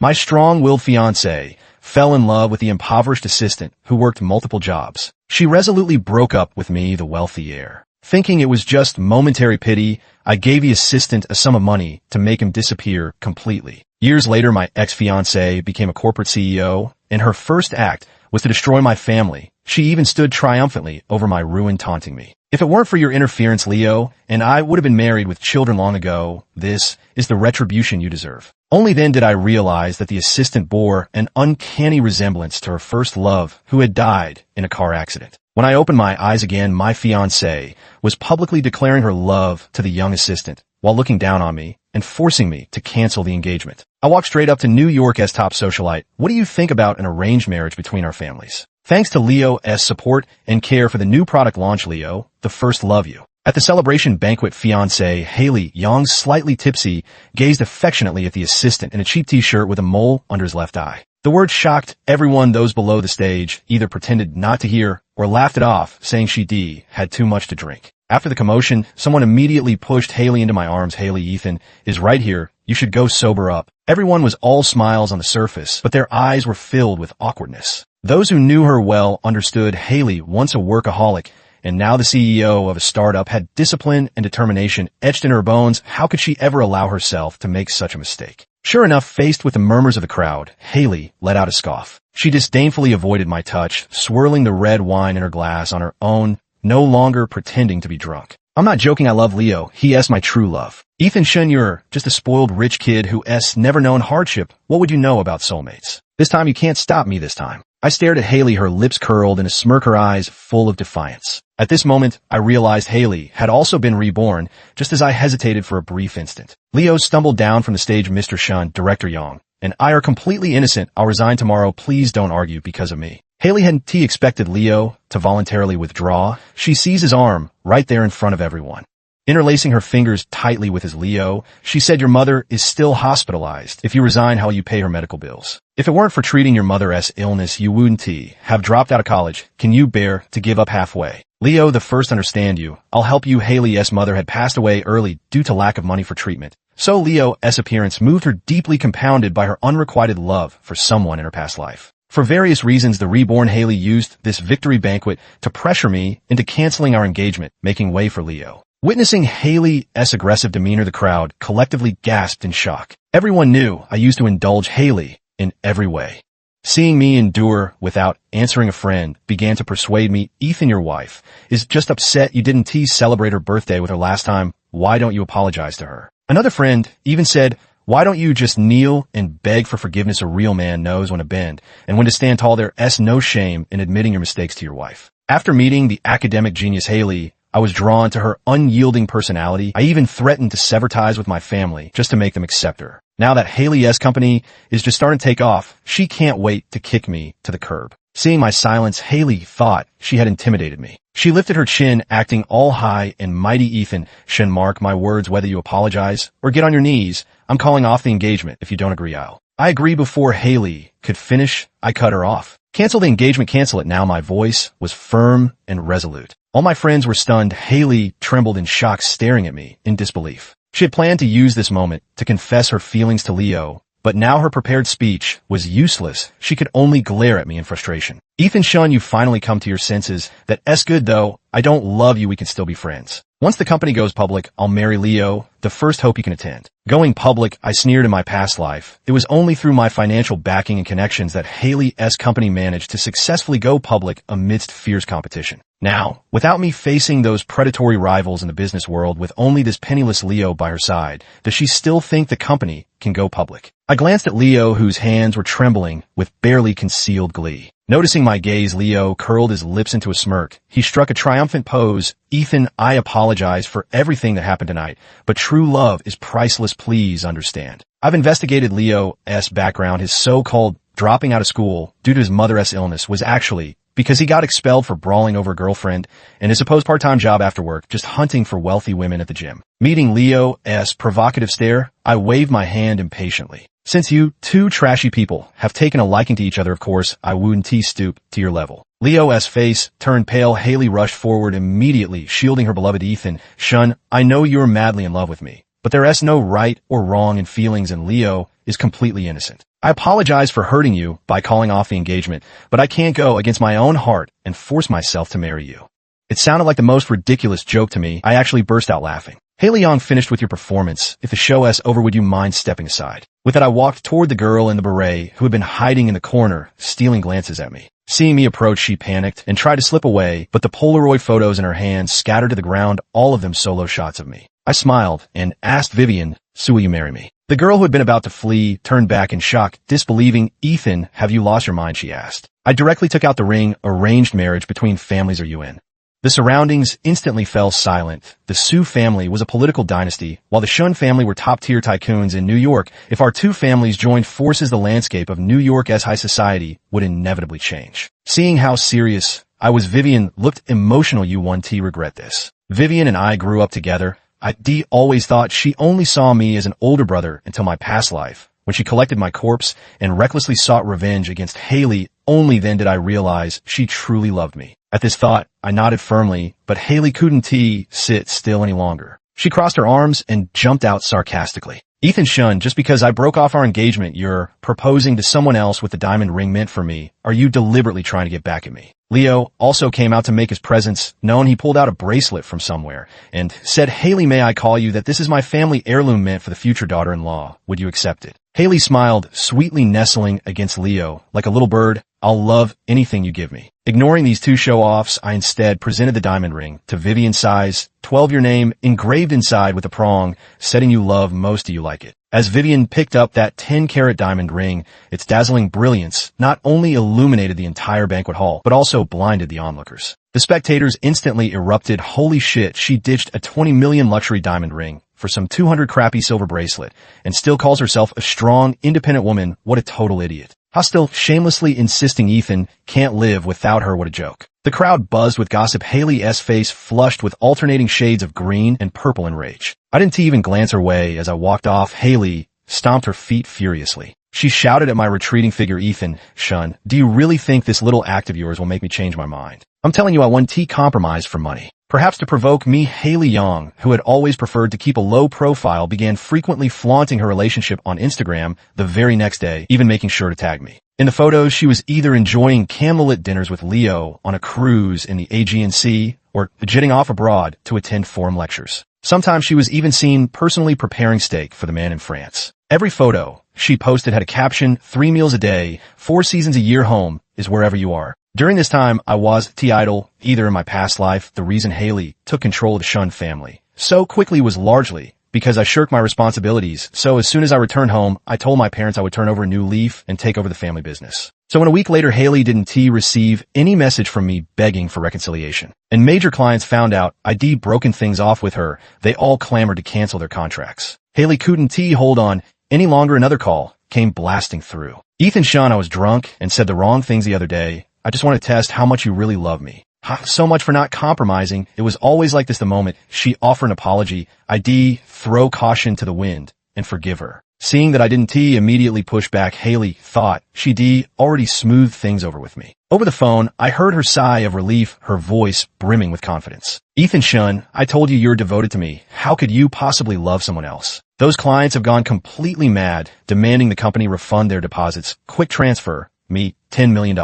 My strong-willed fiancée fell in love with the impoverished assistant who worked multiple jobs. She resolutely broke up with me, the wealthy heir. Thinking it was just momentary pity, I gave the assistant a sum of money to make him disappear completely. Years later, my ex-fiancée became a corporate CEO, and her first act was to destroy my family. She even stood triumphantly over my ruin, taunting me. If it weren't for your interference, Leo, and I would have been married with children long ago, this is the retribution you deserve. Only then did I realize that the assistant bore an uncanny resemblance to her first love, who had died in a car accident. When I opened my eyes again, my fiancée was publicly declaring her love to the young assistant, while looking down on me and forcing me to cancel the engagement. I walked straight up to New York's top socialite. What do you think about an arranged marriage between our families? Thanks to Leo's support and care for the new product launch, Leo, the first love you. At the celebration banquet, fiancée Haley, young, slightly tipsy, gazed affectionately at the assistant in a cheap t-shirt with a mole under his left eye. The word shocked everyone. Those below the stage either pretended not to hear or laughed it off, saying she had too much to drink. After the commotion, someone immediately pushed Haley into my arms. Haley, Ethan is right here. You should go sober up. Everyone was all smiles on the surface, but their eyes were filled with awkwardness. Those who knew her well understood Haley, once a workaholic, and now the CEO of a startup, had discipline and determination etched in her bones. How could she ever allow herself to make such a mistake? Sure enough, faced with the murmurs of the crowd, Haley let out a scoff. She disdainfully avoided my touch, swirling the red wine in her glass on her own, no longer pretending to be drunk. I'm not joking, I love Leo. He my true love. Ethan Shun, you're just a spoiled rich kid who never known hardship. What would you know about soulmates? This time you can't stop me this time. I stared at Haley, her lips curled in a smirk, her eyes full of defiance. At this moment, I realized Haley had also been reborn, just as I hesitated for a brief instant. Leo stumbled down from the stage. Mr. Shun, Director Yang, and I are completely innocent. I'll resign tomorrow. Please don't argue because of me. Haley hadn't expected Leo to voluntarily withdraw. She seized his arm right there in front of everyone. Interlacing her fingers tightly with his Leo, she said, your mother is still hospitalized. If you resign, how will you pay her medical bills? If it weren't for treating your mother's illness, you wouldn't have dropped out of college. Can you bear to give up halfway? Leo, the first understand you. I'll help you. Haley's mother had passed away early due to lack of money for treatment. So Leo's appearance moved her, deeply compounded by her unrequited love for someone in her past life. For various reasons, the reborn Haley used this victory banquet to pressure me into canceling our engagement, making way for Leo. Witnessing Haley's aggressive demeanor, the crowd collectively gasped in shock. Everyone knew I used to indulge Haley in every way. Seeing me endure without answering a friend began to persuade me. Ethan, your wife is just upset you didn't celebrate her birthday with her last time. Why don't you apologize to her? Another friend even said, why don't you just kneel and beg for forgiveness? A real man knows when to bend and when to stand tall. There's no shame in admitting your mistakes to your wife. After meeting the academic genius Haley, I was drawn to her unyielding personality. I even threatened to sever ties with my family just to make them accept her. Now that Haley's company is just starting to take off, she can't wait to kick me to the curb. Seeing my silence, Haley thought she had intimidated me. She lifted her chin, acting all high and mighty. Ethan Shin, mark my words, whether you apologize or get on your knees, I'm calling off the engagement. If you don't agree, I agree. Before Haley could finish, I cut her off. Cancel the engagement, cancel it now. My voice was firm and resolute. All my friends were stunned. Haley trembled in shock, staring at me in disbelief. She had planned to use this moment to confess her feelings to Leo, but now her prepared speech was useless. She could only glare at me in frustration. Ethan Shun, you finally come to your senses. That's good, though. I don't love you. We can still be friends. Once the company goes public, I'll marry Leo, the first hope you can attend. Going public, I sneered in my past life. It was only through my financial backing and connections that Haley's company managed to successfully go public amidst fierce competition. Now, without me facing those predatory rivals in the business world, with only this penniless Leo by her side, does she still think the company can go public? I glanced at Leo, whose hands were trembling with barely concealed glee. Noticing my gaze, Leo curled his lips into a smirk. He struck a triumphant pose. Ethan, I apologize for everything that happened tonight, but true love is priceless. Please understand. I've investigated Leo's background. His so-called dropping out of school due to his mother's illness was actually because he got expelled for brawling over a girlfriend, and his supposed part-time job after work just hunting for wealthy women at the gym. Meeting Leo's provocative stare, I waved my hand impatiently. Since you two trashy people have taken a liking to each other, of course, I wouldn't stoop to your level. Leo's face turned pale. Haley rushed forward, immediately shielding her beloved. Ethan Shun, I know you're madly in love with me, but there's no right or wrong in feelings, and Leo is completely innocent. I apologize for hurting you by calling off the engagement, but I can't go against my own heart and force myself to marry you. It sounded like the most ridiculous joke to me. I actually burst out laughing. Haley Young, finished with your performance. If the show is over, would you mind stepping aside? With that, I walked toward the girl in the beret who had been hiding in the corner, stealing glances at me. Seeing me approach, she panicked and tried to slip away, but the Polaroid photos in her hand scattered to the ground, all of them solo shots of me. I smiled and asked Vivian, "So will you marry me?" The girl who had been about to flee turned back in shock, disbelieving. "Ethan, have you lost your mind?" she asked. I directly took out the ring. "Arranged marriage between families or UN?" The surroundings instantly fell silent. The Sue family was a political dynasty, while the Shun family were top-tier tycoons in New York. If our two families joined forces, the landscape of New York's high society would inevitably change. Seeing how serious I was, Vivian looked emotional. "You won't regret this." Vivian and I grew up together. I always thought she only saw me as an older brother until my past life, when she collected my corpse and recklessly sought revenge against Haley. Only then did I realize she truly loved me. At this thought, I nodded firmly, but Haley couldn't sit still any longer. She crossed her arms and jumped out sarcastically. "Ethan Shun, just because I broke off our engagement, you're proposing to someone else with the diamond ring meant for me. Are you deliberately trying to get back at me?" Leo also came out to make his presence known. He pulled out a bracelet from somewhere and said, "Haley, may I call you that this is my family heirloom meant for the future daughter-in-law. Would you accept it?" Haley smiled, sweetly nestling against Leo. "Like a little bird, I'll love anything you give me." Ignoring these two show-offs, I instead presented the diamond ring to Vivian, size 12, your name engraved inside with a prong, setting you love most. Do you like it? As Vivian picked up that 10-carat diamond ring, its dazzling brilliance not only illuminated the entire banquet hall, but also blinded the onlookers. The spectators instantly erupted. "Holy shit, she ditched a 20 million luxury diamond ring for some 200 crappy silver bracelet and still calls herself a strong, independent woman. What a total idiot." Hostile, shamelessly insisting Ethan can't live without her. What a joke. The crowd buzzed with gossip. Haley's face flushed with alternating shades of green and purple in rage. I didn't even glance her way as I walked off. Haley stomped her feet furiously. She shouted at my retreating figure, "Ethan Shun, do you really think this little act of yours will make me change my mind? I'm telling you, I won't compromise for money." Perhaps to provoke me, Haley Young, who had always preferred to keep a low profile, began frequently flaunting her relationship on Instagram the very next day, even making sure to tag me. In the photos, she was either enjoying candlelit dinners with Leo on a cruise in the Aegean Sea or jetting off abroad to attend forum lectures. Sometimes she was even seen personally preparing steak for the man in France. Every photo she posted had a caption, 3 meals a day, 4 seasons a year, home is wherever you are. During this time, I was idle. Either in my past life, the reason Haley took control of the Shun family so quickly was largely because I shirked my responsibilities. So as soon as I returned home, I told my parents I would turn over a new leaf and take over the family business. So when a week later, Haley didn't receive any message from me begging for reconciliation, and major clients found out I'd broken things off with her, they all clamored to cancel their contracts. Haley couldn't hold on any longer. Another call came blasting through. "Ethan Shun, I was drunk and said the wrong things the other day. I just want to test how much you really love me. So much for not compromising. It was always like this the moment she offered an apology. I'd throw caution to the wind and forgive her." Seeing that I didn't immediately push back, Haley thought she'd already smoothed things over with me. Over the phone, I heard her sigh of relief, her voice brimming with confidence. "Ethan Shun, I told you you're devoted to me. How could you possibly love someone else? Those clients have gone completely mad, demanding the company refund their deposits. Quick transfer me $10 million.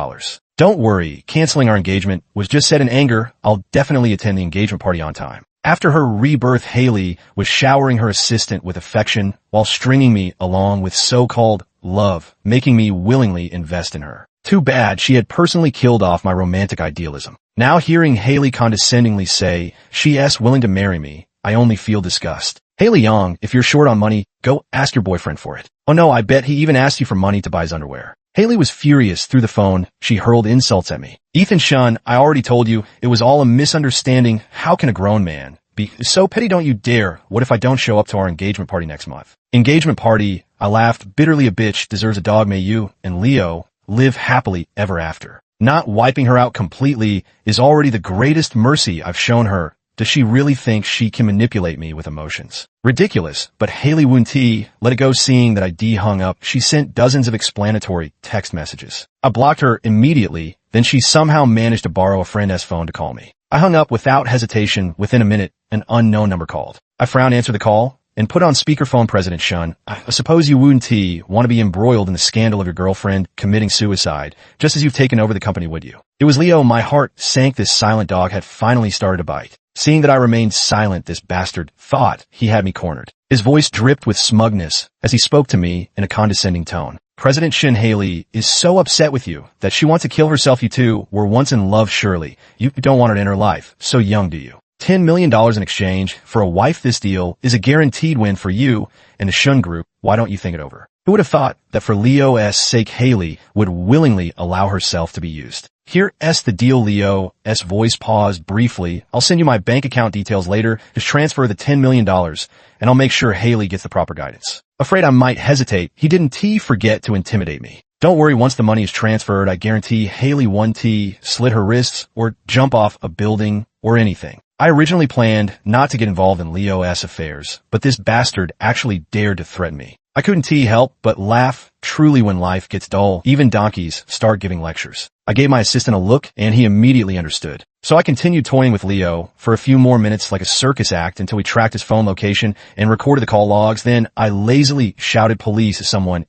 Don't worry, canceling our engagement was just said in anger. I'll definitely attend the engagement party on time." After her rebirth, Haley was showering her assistant with affection while stringing me along with so-called love, making me willingly invest in her. Too bad she had personally killed off my romantic idealism. Now hearing Haley condescendingly say she's willing to marry me, I only feel disgust. "Haley Young, if you're short on money, go ask your boyfriend for it." "Oh no, I bet he even asked you for money to buy his underwear." Haley was furious. Through the phone, she hurled insults at me. "Ethan Shun, I already told you, it was all a misunderstanding. How can a grown man be so petty? Don't you dare. What if I don't show up to our engagement party next month?" "Engagement party?" I laughed bitterly. "A bitch deserves a dog. May you and Leo live happily ever after." Not wiping her out completely is already the greatest mercy I've shown her. Does she really think she can manipulate me with emotions? Ridiculous, but Haley wouldn't let it go. Seeing that I hung up, she sent dozens of explanatory text messages. I blocked her immediately, then she somehow managed to borrow a friend's phone to call me. I hung up without hesitation. Within a minute, an unknown number called. I frowned, answered the call, and put on speakerphone President Shun. I suppose you wouldn't want to be embroiled in the scandal of your girlfriend committing suicide, just as you've taken over the company, would you? It was Leo. My heart sank. This silent dog had finally started to bite. Seeing that I remained silent, this bastard thought he had me cornered. His voice dripped with smugness as he spoke to me in a condescending tone. President Shin, Haley is so upset with you that she wants to kill herself. You two were once in love, surely. You don't want her in her life. So young, do you? $10 million in exchange for a wife. This deal is a guaranteed win for you and the Shun Group. Why don't you think it over? Who would have thought that for Leo's sake, Haley would willingly allow herself to be used? Here's the deal. Leo's voice paused briefly. I'll send you my bank account details later. Just transfer the $10 million, and I'll make sure Haley gets the proper guidance. Afraid I might hesitate, he didn't forget to intimidate me. Don't worry, once the money is transferred, I guarantee Haley won't slit her wrists or jump off a building or anything. I originally planned not to get involved in Leo's affairs, but this bastard actually dared to threaten me. I couldn't help but laugh. Truly, when life gets dull, even donkeys start giving lectures. I gave my assistant a look, and he immediately understood. So I continued toying with Leo for a few more minutes like a circus act until we tracked his phone location and recorded the call logs. Then I lazily shouted police as someone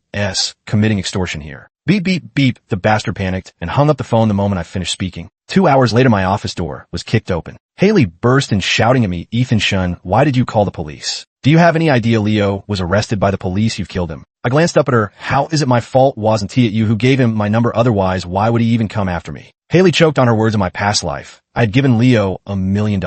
committing extortion here. Beep, beep, beep. The bastard panicked and hung up the phone the moment I finished speaking. 2 hours later, my office door was kicked open. Haley burst in shouting at me, Ethan Shun, why did you call the police? Do you have any idea Leo was arrested by the police? You've killed him. I glanced up at her. How is it my fault? Wasn't it you who gave him my number? Otherwise, why would he even come after me? Haley choked on her words. In my past life, I had given Leo $1 million.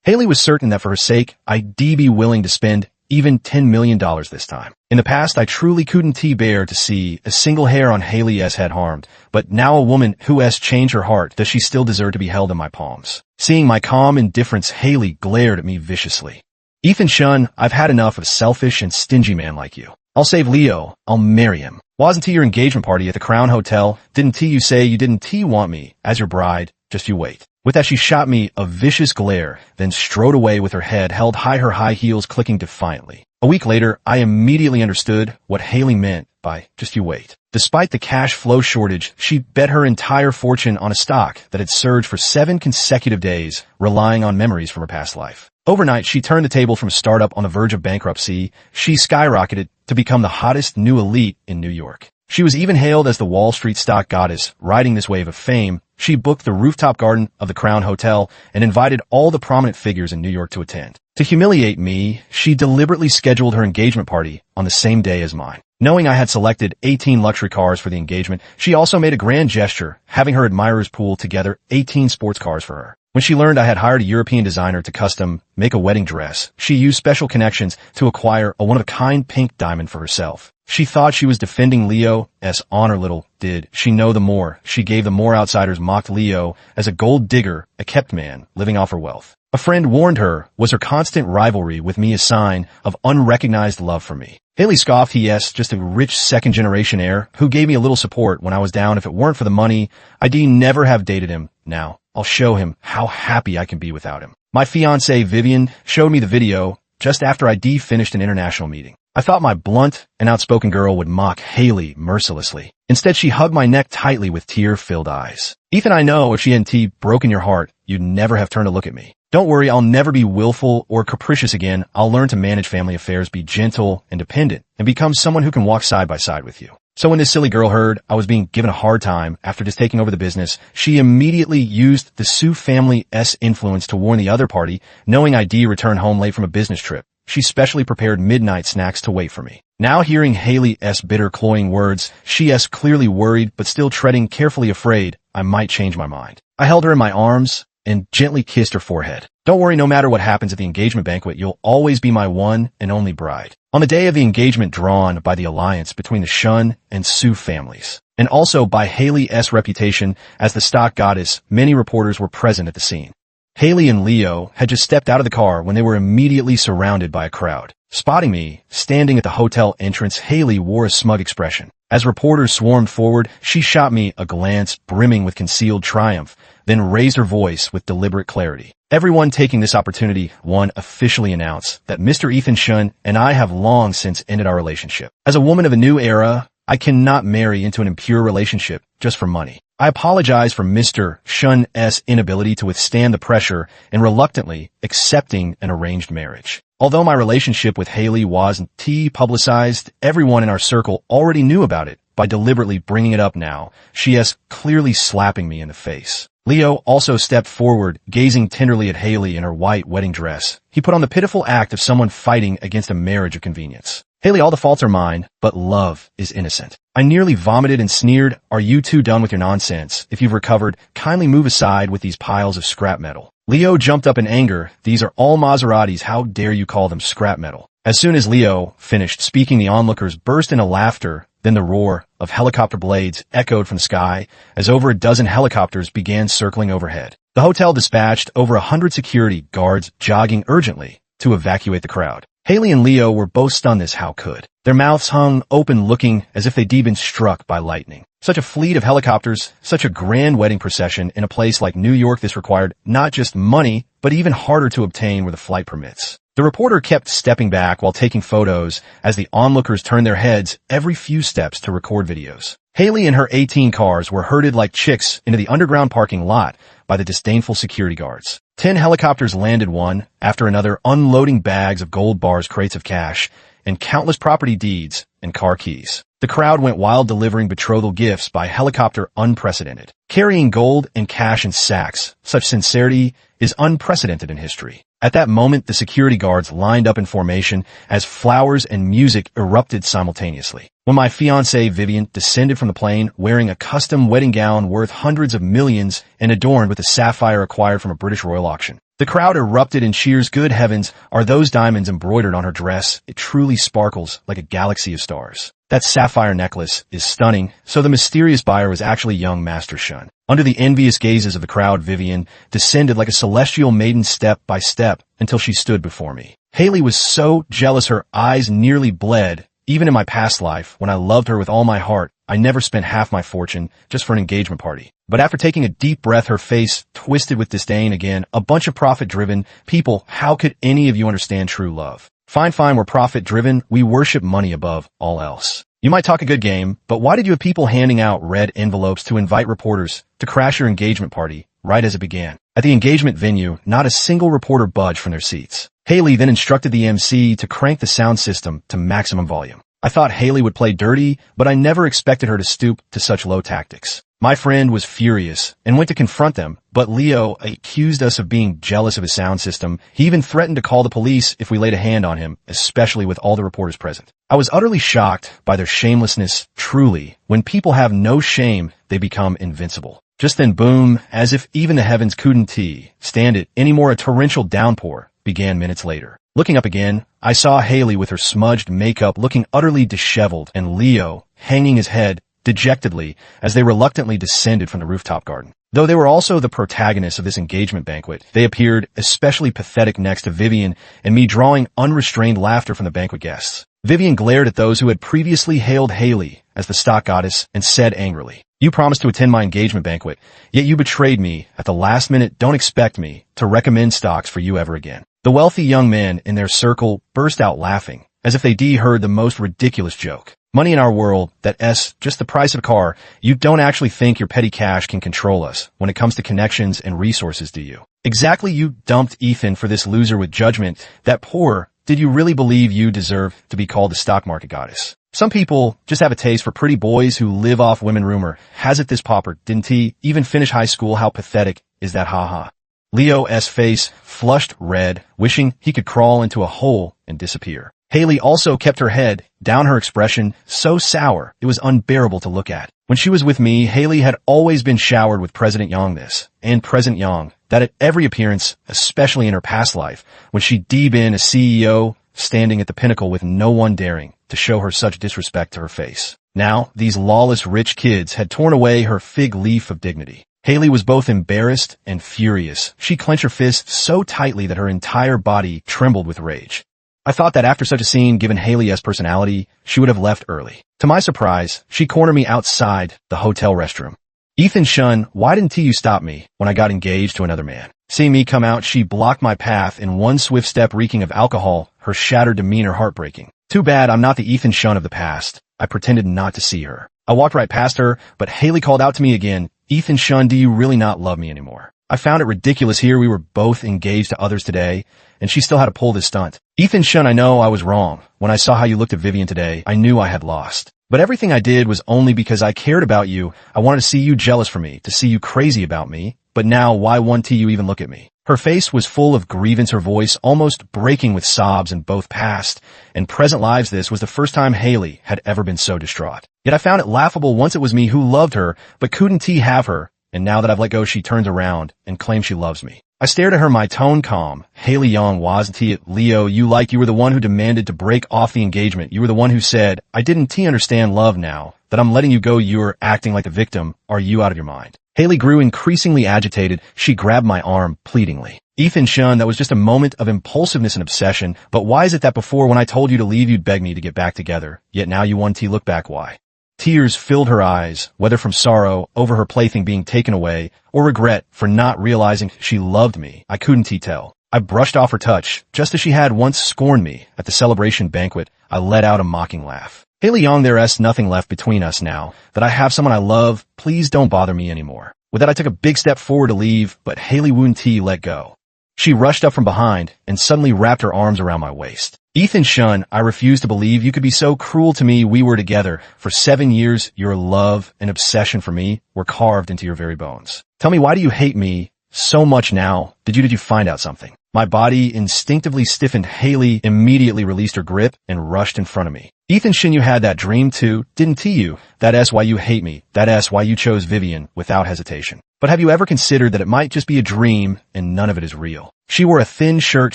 Haley was certain that for her sake, I'd be willing to spend even $10 million this time. In the past, I truly couldn't bear to see a single hair on Haley's head harmed, but now a woman who has changed her heart, does she still deserve to be held in my palms? Seeing my calm indifference, Haley glared at me viciously. Ethan Shun, I've had enough of a selfish and stingy man like you. I'll save Leo. I'll marry him. Wasn't he your engagement party at the Crown Hotel? Didn't you say you didn't want me as your bride? Just you wait. With that, she shot me a vicious glare, then strode away with her head held high, her high heels clicking defiantly. A week later, I immediately understood what Haley meant by just you wait. Despite the cash flow shortage, she bet her entire fortune on a stock that had surged for 7 consecutive days, relying on memories from her past life. Overnight, she turned the table from a startup on the verge of bankruptcy. She skyrocketed to become the hottest new elite in New York. She was even hailed as the Wall Street stock goddess. Riding this wave of fame, she booked the rooftop garden of the Crown Hotel and invited all the prominent figures in New York to attend. To humiliate me, she deliberately scheduled her engagement party on the same day as mine. Knowing I had selected 18 luxury cars for the engagement, she also made a grand gesture, having her admirers pool together 18 sports cars for her. When she learned I had hired a European designer to custom make a wedding dress, she used special connections to acquire a one-of-a-kind pink diamond for herself. She thought she was defending Leo's honor. Little did she know the more she gave, the more outsiders mocked Leo as a gold digger, a kept man living off her wealth. A friend warned her was her constant rivalry with me a sign of unrecognized love for me. Haley scoffed. Yes, just a rich second-generation heir who gave me a little support when I was down. If it weren't for the money, I'd never have dated him. Now, I'll show him how happy I can be without him. My fiancée, Vivian, showed me the video just after I finished an international meeting. I thought my blunt and outspoken girl would mock Haley mercilessly. Instead, she hugged my neck tightly with tear-filled eyes. Ethan, I know if she hadn't broken your heart, you'd never have turned to look at me. Don't worry, I'll never be willful or capricious again. I'll learn to manage family affairs, be gentle and dependent, and become someone who can walk side by side with you. So when this silly girl heard I was being given a hard time after just taking over the business, she immediately used the Sue family's influence to warn the other party, knowing I'd return home late from a business trip. She specially prepared midnight snacks to wait for me. Now hearing Haley's bitter, cloying words, she's clearly worried but still treading carefully, afraid I might change my mind. I held her in my arms and gently kissed her forehead. Don't worry, no matter what happens at the engagement banquet, you'll always be my one and only bride. On the day of the engagement drawn by the alliance between the Shun and Sue families, and also by Haley's reputation as the stock goddess, many reporters were present at the scene. Haley and Leo had just stepped out of the car when they were immediately surrounded by a crowd. Spotting me, standing at the hotel entrance, Haley wore a smug expression. As reporters swarmed forward, she shot me a glance brimming with concealed triumph, then raised her voice with deliberate clarity. Everyone taking this opportunity, one officially announced that Mr. Ethan Shun and I have long since ended our relationship. As a woman of a new era, I cannot marry into an impure relationship just for money. I apologize for Mr. Shun's inability to withstand the pressure and reluctantly accepting an arranged marriage. Although my relationship with Haley wasn't publicized, everyone in our circle already knew about it. By deliberately bringing it up now, she is clearly slapping me in the face. Leo also stepped forward, gazing tenderly at Haley in her white wedding dress. He put on the pitiful act of someone fighting against a marriage of convenience. Haley, all the faults are mine, but love is innocent. I nearly vomited and sneered, are you two done with your nonsense? If you've recovered, kindly move aside with these piles of scrap metal. Leo jumped up in anger. These are all Maseratis. How dare you call them scrap metal? As soon as Leo finished speaking, the onlookers burst into laughter. Then the roar of helicopter blades echoed from the sky as over a dozen helicopters began circling overhead. The hotel dispatched over 100 security guards jogging urgently to evacuate the crowd. Haley and Leo were both stunned as how could. Their mouths hung open, looking as if they'd been struck by lightning. Such a fleet of helicopters, such a grand wedding procession in a place like New York, this required not just money, but even harder to obtain were the flight permits. The reporter kept stepping back while taking photos as the onlookers turned their heads every few steps to record videos. Haley and her 18 cars were herded like chicks into the underground parking lot by the disdainful security guards. 10 helicopters landed one after another, unloading bags of gold bars, crates of cash, and countless property deeds and car keys. The crowd went wild, delivering betrothal gifts by helicopter, unprecedented. Carrying gold and cash in sacks, such sincerity is unprecedented in history. At that moment, the security guards lined up in formation as flowers and music erupted simultaneously. When my fiancée Vivian descended from the plane wearing a custom wedding gown worth hundreds of millions and adorned with a sapphire acquired from a British royal auction, the crowd erupted in cheers. Good heavens, are those diamonds embroidered on her dress? It truly sparkles like a galaxy of stars. That sapphire necklace is stunning, so the mysterious buyer was actually young Master Shun. Under the envious gazes of the crowd, Vivian descended like a celestial maiden step by step until she stood before me. Haley was so jealous her eyes nearly bled. Even in my past life, when I loved her with all my heart, I never spent half my fortune just for an engagement party. But after taking a deep breath, her face twisted with disdain again. A bunch of profit-driven people. How could any of you understand true love? Fine, we're profit-driven. We worship money above all else. You might talk a good game, but why did you have people handing out red envelopes to invite reporters to crash your engagement party right as it began? At the engagement venue, not a single reporter budged from their seats. Haley then instructed the MC to crank the sound system to maximum volume. I thought Haley would play dirty, but I never expected her to stoop to such low tactics. My friend was furious and went to confront them, but Leo accused us of being jealous of his sound system. He even threatened to call the police if we laid a hand on him, especially with all the reporters present. I was utterly shocked by their shamelessness. Truly, when people have no shame, they become invincible. Just then, boom, as if even the heavens couldn't stand it anymore, a torrential downpour began minutes later. Looking up again, I saw Haley with her smudged makeup looking utterly disheveled and Leo hanging his head dejectedly as they reluctantly descended from the rooftop garden. Though they were also the protagonists of this engagement banquet, they appeared especially pathetic next to Vivian and me, drawing unrestrained laughter from the banquet guests. Vivian glared at those who had previously hailed Haley as the stock goddess and said angrily, "You promised to attend my engagement banquet, yet you betrayed me at the last minute. Don't expect me to recommend stocks for you ever again." The wealthy young men in their circle burst out laughing, as if they heard the most ridiculous joke. Money in our world, that's just the price of a car. You don't actually think your petty cash can control us when it comes to connections and resources, do you? Exactly, you dumped Ethan for this loser with judgment. That poor. Did you really believe you deserve to be called the stock market goddess? Some people just have a taste for pretty boys who live off women. Rumor has it this pauper didn't even finish high school. How pathetic is that, haha. Leo's face flushed red, wishing he could crawl into a hole and disappear. Haley also kept her head down, her expression so sour it was unbearable to look at. When she was with me, Haley had always been showered with President Youngness and President Young, that at every appearance, especially in her past life, when she'd been a CEO standing at the pinnacle with no one daring to show her such disrespect to her face. Now, these lawless rich kids had torn away her fig leaf of dignity. Haley was both embarrassed and furious. She clenched her fists so tightly that her entire body trembled with rage. I thought that after such a scene, given Haley's personality, she would have left early. To my surprise, she cornered me outside the hotel restroom. "Ethan Shun, why didn't you stop me when I got engaged to another man?" Seeing me come out, she blocked my path in one swift step, reeking of alcohol, her shattered demeanor heartbreaking. "Too bad I'm not the Ethan Shun of the past. I pretended not to see her. I walked right past her, but Haley called out to me again, "Ethan Shun, do you really not love me anymore?" I found it ridiculous here we were both engaged to others today, and she still had to pull this stunt. "Ethan Shun, I know I was wrong. When I saw how you looked at Vivian today, I knew I had lost. But everything I did was only because I cared about you. I wanted to see you jealous for me, to see you crazy about me. But now, why won't you even look at me?" Her face was full of grievance, her voice almost breaking with sobs in both past and present lives. This was the first time Haley had ever been so distraught. Yet I found it laughable once it was me who loved her, but couldn't have her, and now that I've let go, she turns around and claims she loves me. I stared at her, my tone calm. "Haley Young, wasn't it Leo, you were the one who demanded to break off the engagement. You were the one who said, I didn't understand love now. That I'm letting you go, you're acting like the victim. Are you out of your mind?" Haley grew increasingly agitated. She grabbed my arm pleadingly. "Ethan Shun, that was just a moment of impulsiveness and obsession. But why is it that before when I told you to leave you'd beg me to get back together? Yet now you want to look back, why?" Tears filled her eyes, whether from sorrow over her plaything being taken away or regret for not realizing she loved me. I couldn't tell. I brushed off her touch, just as she had once scorned me at the celebration banquet. I let out a mocking laugh. "Haley Young, there's nothing left between us now that I have someone I love. Please don't bother me anymore." With that, I took a big step forward to leave, but Haley wouldn't let go. She rushed up from behind and suddenly wrapped her arms around my waist. "Ethan Shun, I refuse to believe you could be so cruel to me. We were together for 7 years. Your love and obsession for me were carved into your very bones. Tell me, why do you hate me so much now? Did you find out something?" My body instinctively stiffened. Haley immediately released her grip and rushed in front of me. "Ethan Shun, you had that dream too, didn't you? That's why you hate me. That's why you chose Vivian without hesitation. But have you ever considered that it might just be a dream and none of it is real?" She wore a thin shirt,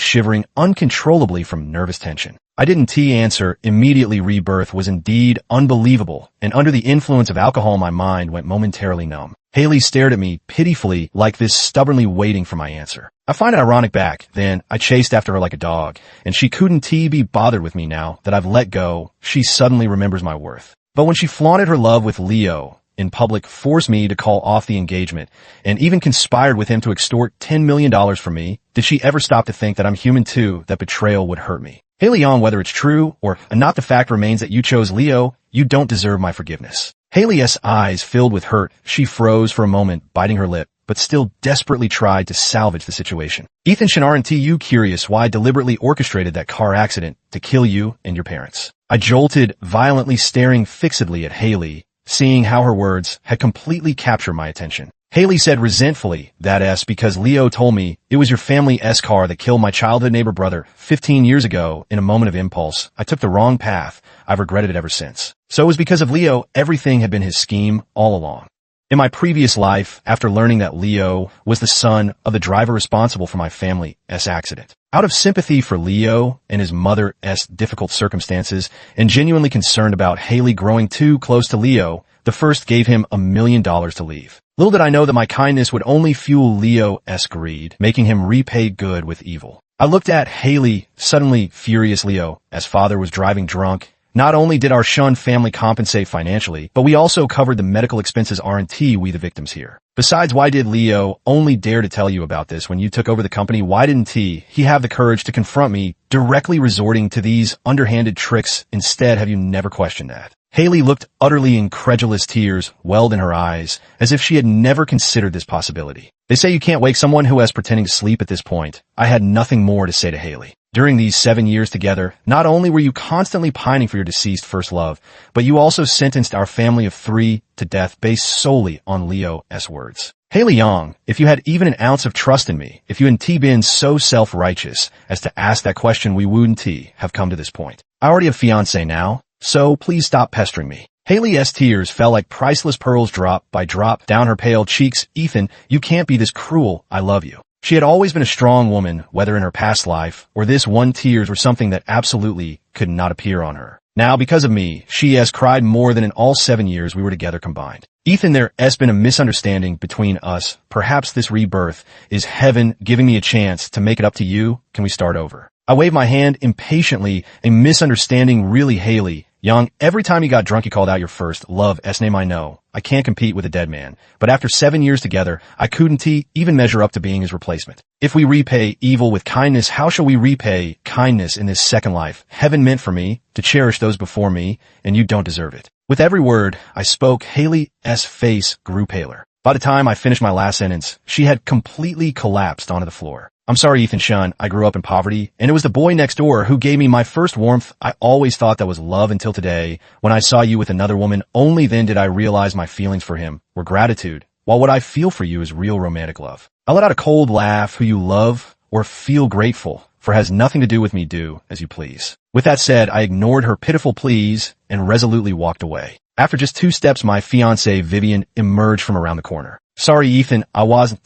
shivering uncontrollably from nervous tension. I didn't answer. Immediately, rebirth was indeed unbelievable, and under the influence of alcohol my mind went momentarily numb. Haley stared at me pitifully, like this, stubbornly waiting for my answer. I find it ironic back then I chased after her like a dog, and she couldn't be bothered with me now that I've let go. She suddenly remembers my worth. But when she flaunted her love with Leo in public, forced me to call off the engagement, and even conspired with him to extort $10 million from me, did she ever stop to think that I'm human too, that betrayal would hurt me? Haley Young, whether it's true or not, the fact remains that you chose Leo. You don't deserve my forgiveness. Haley's eyes filled with hurt. She froze for a moment, biting her lip, but still desperately tried to salvage the situation. "Ethan Shun, aren't you curious why I deliberately orchestrated that car accident to kill you and your parents?" I jolted violently, staring fixedly at Haley, seeing how her words had completely captured my attention. Haley said resentfully, "That's because Leo told me it was your family's car that killed my childhood neighbor brother 15 years ago in a moment of impulse. I took the wrong path. I've regretted it ever since. So it was because of Leo. Everything had been his scheme all along." In my previous life, after learning that Leo was the son of the driver responsible for my family's accident, out of sympathy for Leo and his mother's difficult circumstances, and genuinely concerned about Haley growing too close to Leo, the first gave him $1 million to leave. Little did I know that my kindness would only fuel Leo's greed, making him repay good with evil. I looked at Haley, suddenly furious. Leo's father was driving drunk. Not only did our Shun family compensate financially, but we also covered the medical expenses. Aren't we the victims here? Besides, why did Leo only dare to tell you about this when you took over the company? Why didn't he have the courage to confront me, directly resorting to these underhanded tricks? Instead, have you never questioned that? Haley looked utterly incredulous. Tears welled in her eyes, as if she had never considered this possibility. They say you can't wake someone who is pretending to sleep. At this point, I had nothing more to say to Haley. During these 7 years together, not only were you constantly pining for your deceased first love, but you also sentenced our family of 3 to death based solely on Leo's words. Haley Young, if you had even an ounce of trust in me, if you hadn't been so self-righteous as to ask that question, we wouldn't have come to this point. I already have fiancé now, so please stop pestering me. Haley's tears fell like priceless pearls, drop by drop, down her pale cheeks. "Ethan, you can't be this cruel. I love you." She had always been a strong woman, whether in her past life or this one. Tears were something that absolutely could not appear on her. Now, because of me, she has cried more than in all 7 years we were together combined. "Ethan, there has been a misunderstanding between us. Perhaps this rebirth is heaven giving me a chance to make it up to you. Can we start over?" I waved my hand impatiently. "A misunderstanding, really, Haley Young? Every time you got drunk, you called out your first love's name. I know. I can't compete with a dead man. But after 7 years together, I couldn't even measure up to being his replacement. If we repay evil with kindness, how shall we repay kindness in this second life? Heaven meant for me to cherish those before me, and you don't deserve it. With every word I spoke, Haley's face grew paler. By the time I finished my last sentence, she had completely collapsed onto the floor. I'm sorry, Ethan Shun. I grew up in poverty, and it was the boy next door who gave me my first warmth. I always thought that was love until today, when I saw you with another woman. Only then did I realize my feelings for him were gratitude, while what I feel for you is real romantic love. I let out a cold laugh. Who you love or feel grateful for has nothing to do with me. Do as you please. With that said, I ignored her pitiful pleas and resolutely walked away. After just 2 steps, my fiancée Vivian emerged from around the corner. Sorry, Ethan, I wasn't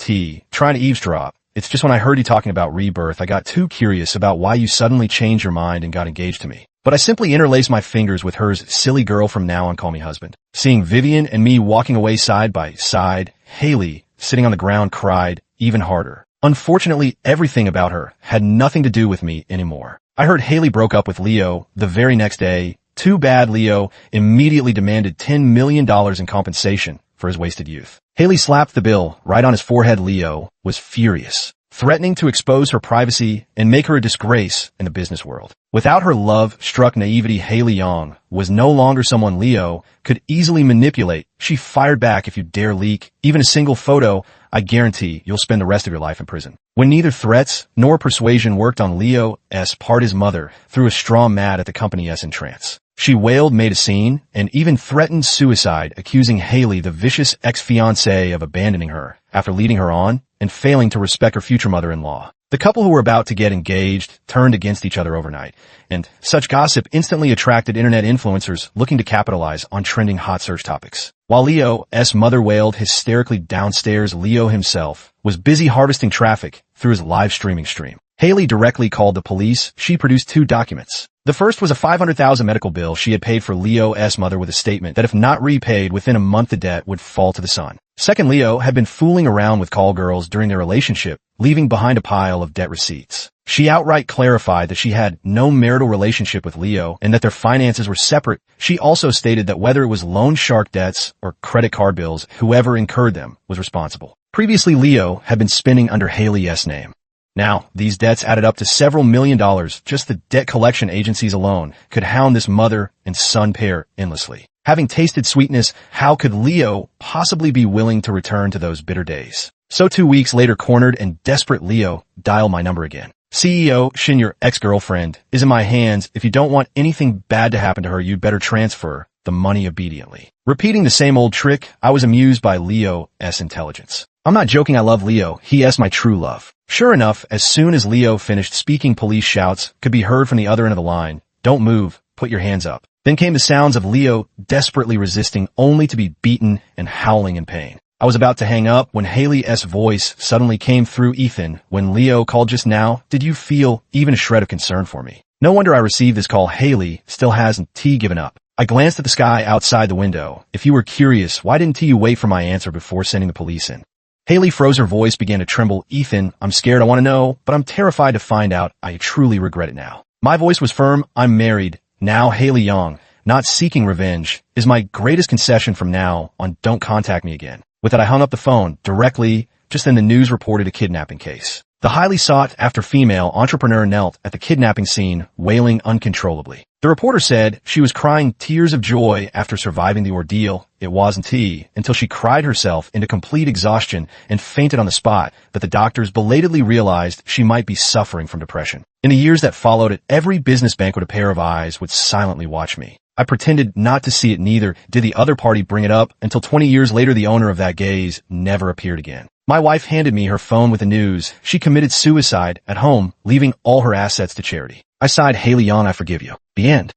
trying to eavesdrop. It's just when I heard you talking about rebirth, I got too curious about why you suddenly changed your mind and got engaged to me. But I simply interlaced my fingers with hers. Silly girl, from now on call me husband. Seeing Vivian and me walking away side by side, Haley, sitting on the ground, cried even harder. Unfortunately, everything about her had nothing to do with me anymore. I heard Haley broke up with Leo the very next day. Too bad. Leo immediately demanded $10 million in compensation for his wasted youth. Haley slapped the bill right on his forehead. Leo was furious, threatening to expose her privacy and make her a disgrace in the business world. Without her love-struck naivety, Haley Young was no longer someone Leo could easily manipulate. She fired back. If you dare leak even a single photo, I guarantee you'll spend the rest of your life in prison. When neither threats nor persuasion worked on Leo's part, his mother threw a straw mat at the company's entrance. She wailed, made a scene, and even threatened suicide, accusing Haley, the vicious ex-fiancé, of abandoning her after leading her on and failing to respect her future mother-in-law. The couple, who were about to get engaged, turned against each other overnight, and such gossip instantly attracted internet influencers looking to capitalize on trending hot search topics. While Leo's mother wailed hysterically downstairs, Leo himself was busy harvesting traffic through his live streaming stream. Haley directly called the police. She produced 2 documents. The first was a $500,000 medical bill she had paid for Leo's mother, with a statement that if not repaid within a month, the debt would fall to the son. Second, Leo had been fooling around with call girls during their relationship, leaving behind a pile of debt receipts. She outright clarified that she had no marital relationship with Leo and that their finances were separate. She also stated that whether it was loan shark debts or credit card bills, whoever incurred them was responsible. Previously, Leo had been spending under Haley's name. Now, these debts added up to several $1 million. Just the debt collection agencies alone could hound this mother and son pair endlessly. Having tasted sweetness, how could Leo possibly be willing to return to those bitter days? So 2 weeks later, cornered and desperate, Leo dialed my number again. CEO Shin, your ex-girlfriend is in my hands. If you don't want anything bad to happen to her, you'd better transfer the money obediently. Repeating the same old trick, I was amused by Leo's intelligence. I'm not joking, I love Leo. He is my true love. Sure enough, as soon as Leo finished speaking, police shouts could be heard from the other end of the line. Don't move, put your hands up. Then came the sounds of Leo desperately resisting, only to be beaten and howling in pain. I was about to hang up when Haley's voice suddenly came through. Ethan, when Leo called just now, did you feel even a shred of concern for me? No wonder I received this call. Haley still hasn't given up. I glanced at the sky outside the window. If you were curious, why didn't you wait for my answer before sending the police in? Haley froze. Her voice began to tremble. Ethan, I'm scared. I want to know, but I'm terrified to find out. I truly regret it now. My voice was firm. I'm married. Now, Haley Young, not seeking revenge, is my greatest concession from now on. Don't contact me again. With that, I hung up the phone. Directly, just then the news reported a kidnapping case. The highly sought-after female entrepreneur knelt at the kidnapping scene, wailing uncontrollably. The reporter said she was crying tears of joy after surviving the ordeal. It wasn't until she cried herself into complete exhaustion and fainted on the spot that the doctors belatedly realized she might be suffering from depression. In the years that followed, at every business banquet, a pair of eyes would silently watch me. I pretended not to see it. Neither did the other party bring it up until 20 years later, the owner of that gaze never appeared again. My wife handed me her phone with the news. She committed suicide at home, leaving all her assets to charity. I sighed. Haley Young, I forgive you. The end.